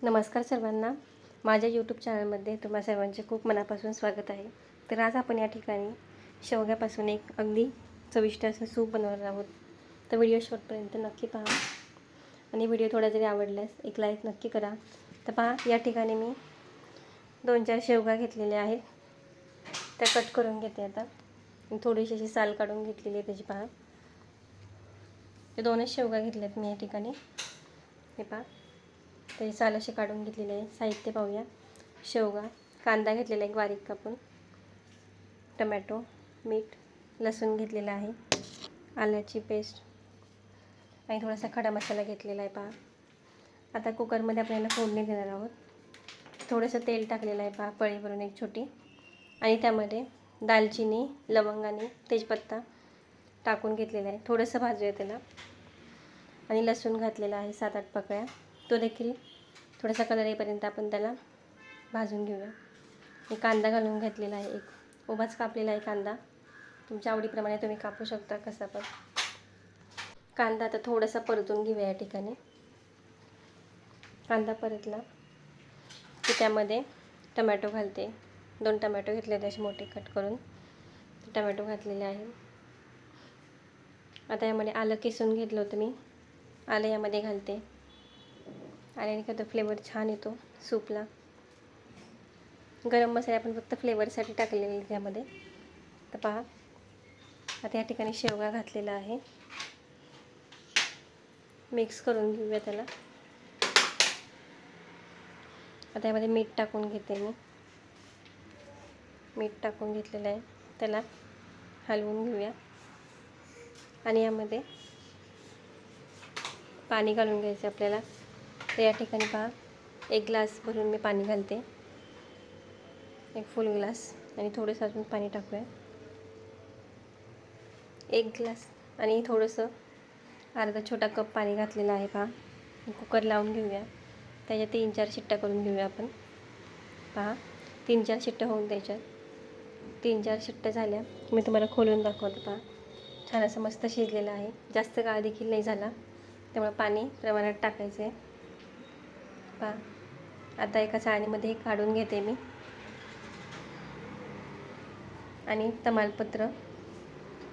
नमस्कार सर्वांना, माझ्या यूट्यूब चॅनलमध्ये तुम्हा सर्वांचे खूप मनापासून स्वागत आहे. तर आज आपण या ठिकाणी शेवग्यापासून एक अगदी चविष्ट असं सूप बनवणार आहोत. तर व्हिडिओ शेवटपर्यंत नक्की पहा आणि व्हिडिओ थोडा जरी आवडल्यास एक लाईक नक्की करा. तर पहा, या ठिकाणी मी 2-4 शेवगा घेतलेल्या आहेत. त्या कट करून घेते आता. थोडीशी अशी साल काढून घेतलेली आहे त्याची. पहा, ते 2च शेवगा घेतल्यात मी या ठिकाणी. हे पहा, ते साल असे काढून घेतलेले आहे. साहित्य पाहूया. शेवगा, कांदा घेतलेला एक बारीक कापून, टमॅटो, मीठ, लसूण घेतलेला आहे, आल्याची पेस्ट आणि थोडासा खडा मसाला घेतलेला आहे. पहा, आता कुकरमध्ये आपल्याला फोडणी देणार आहोत. थोडंसं तेल टाकलेलं आहे. पहा, पळी भरून एक छोटी, आणि त्यामध्ये दालचिनी, लवंग आणि तेजपत्ता टाकून घेतलेला आहे. थोडंसं भाजूया त्याला. आणि लसूण घातलेला आहे 7-8 पाकळ्या. तो देखील थोडासा कलर येईपर्यंत आपण त्याला भाजून घेऊया. मी कांदा घालून घेतलेला आहे. एक उभाच कापलेला आहे कांदा. तुमच्या आवडीप्रमाणे तुम्ही कापू शकता कसा पण. कांदा आता थोडासा परतून घेऊया. या ठिकाणी कांदा परतला की त्यामध्ये टमॅटो घालते. 2 टमॅटो घेतले, असे मोठे कट करून टमॅटो घातलेले आहे. आता यामध्ये आलं किसून घेतलं होतं मी. आलं यामध्ये घालते. आल्याने काय तो फ्लेवर छान येतो सूपला. गरम मसाले आपण फक्त फ्लेवरसाठी टाकलेले त्यामध्ये. तर पहा, आता या ठिकाणी शेवगा घातलेला आहे. मिक्स करून घेऊया त्याला. आता यामध्ये मीठ टाकून घेते मी. मीठ टाकून घेतलेलं आहे. त्याला हलवून घेऊया. आणि यामध्ये पाणी घालून घ्यायचं आपल्याला. तर या ठिकाणी पहा, 1 ग्लास भरून मी पाणी घालते. 1 फुल ग्लास. आणि थोडंसं अजून पाणी टाकूया. 1 ग्लास आणि थोडंसं अर्धा छोटा कप पाणी घातलेलं आहे. पहा, कुकर लावून घेऊया. त्याच्या 3-4 शिट्ट्या करून घेऊया आपण. पहा, 3-4 शिट्ट्या होऊन द्यायच्यात. 3-4 शिट्ट्या झाल्या मी तुम्हाला खोलून दाखवते. पहा, छान असं मस्त शिजलेलं आहे. जास्त काळ देखील नाही झाला, त्यामुळे पाणी प्रमाणात टाकायचं आहे. पहा, आता एका चाळणीमध्ये काढून घेते मी. आणि तमालपत्र,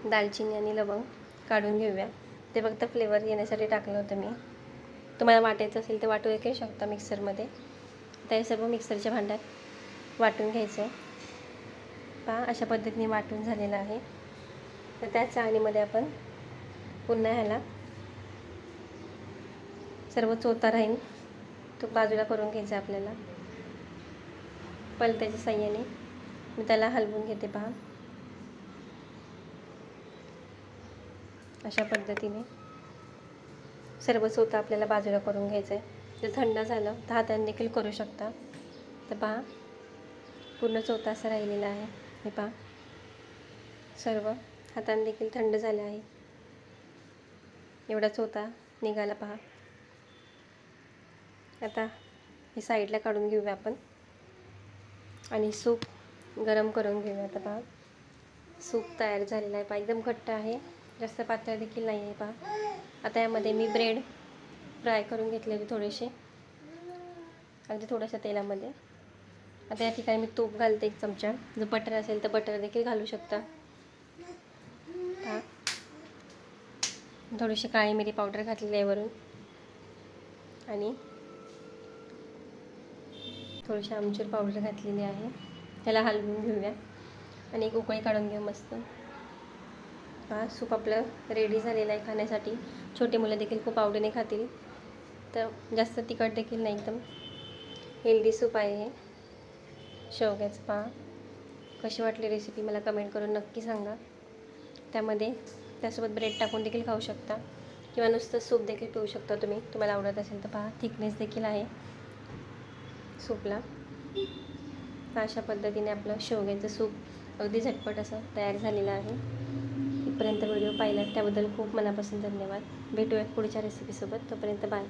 दालचिनी आणि लवंग काढून घेऊया. ते फक्त फ्लेवर येण्यासाठी टाकलं होतं मी. तुम्हाला वाटायचं असेल तर वाटू देखील शकता मिक्सरमध्ये. तर हे सर्व मिक्सरच्या भांड्यात वाटून घ्यायचं आहे. पहा, अशा पद्धतीने वाटून झालेलं आहे. तर त्या चाळणीमध्ये आपण पुन्हा ह्याला सर्व चोथा राहील तो बाजूला करून घ्यायचा आपल्याला. पलत्याच्या साहाय्याने मी त्याला हलवून घेते. पहा, अशा पद्धतीने सर्व चोथा आपल्याला बाजूला करून घ्यायचं आहे. जर थंड झालं तर हाताने देखील करू शकता. तर पहा, पूर्ण चोथा असा राहिलेला आहे. हे पहा, सर्व हाताने देखील थंड झाले आहे. एवढा चोथा निघाला. पहा, आता हे साईडला काढून घेऊया आपण. आणि सूप गरम करून घेऊया. आता पहा, सूप तयार झालेला आहे. पहा, एकदम घट्ट आहे, जास्त पातळ देखील नाही आहे. पहा, आता यामध्ये मी ब्रेड फ्राय करून घेतलेले थोडेसे, अगदी थोड्याशा तेलामध्ये. आता या ठिकाणी मी तूप घालते 1 चमचा. जर बटर असेल तर बटर देखील घालू शकता. पहा, थोडीशी काळी मिरी पावडर घातलेली आहे वरून. आणि थोडीशी आमचूर पावडर घातलेली आहे. त्याला हलवून घेऊया आणि एक उकळी काढून घेऊ मस्त. पहा, सूप आपलं रेडी झालेलं आहे खाण्यासाठी. छोटे मुलं देखील खूप आवडीने खातील. तर जास्त तिखट देखील नाही, एकदम हेल्दी सूप आहे हे शेवग्याचं. पहा, कशी वाटली रेसिपी मला कमेंट करून नक्की सांगा. त्यासोबत ब्रेड टाकून देखील खाऊ शकता किंवा नुसतं सूप देखील पिऊ शकता तुम्ही, तुम्हाला आवडत असेल तर. पहा, थिकनेस देखील आहे सूपला. तर अशा पद्धतीने आपलं शेवग्याचं सूप अगदी झटपट असं तयार झालेलं आहे. इथपर्यंत व्हिडिओ पाहिला त्याबद्दल खूप मनापासून धन्यवाद. भेटूया पुढच्या रेसिपीसोबत. तोपर्यंत बाय.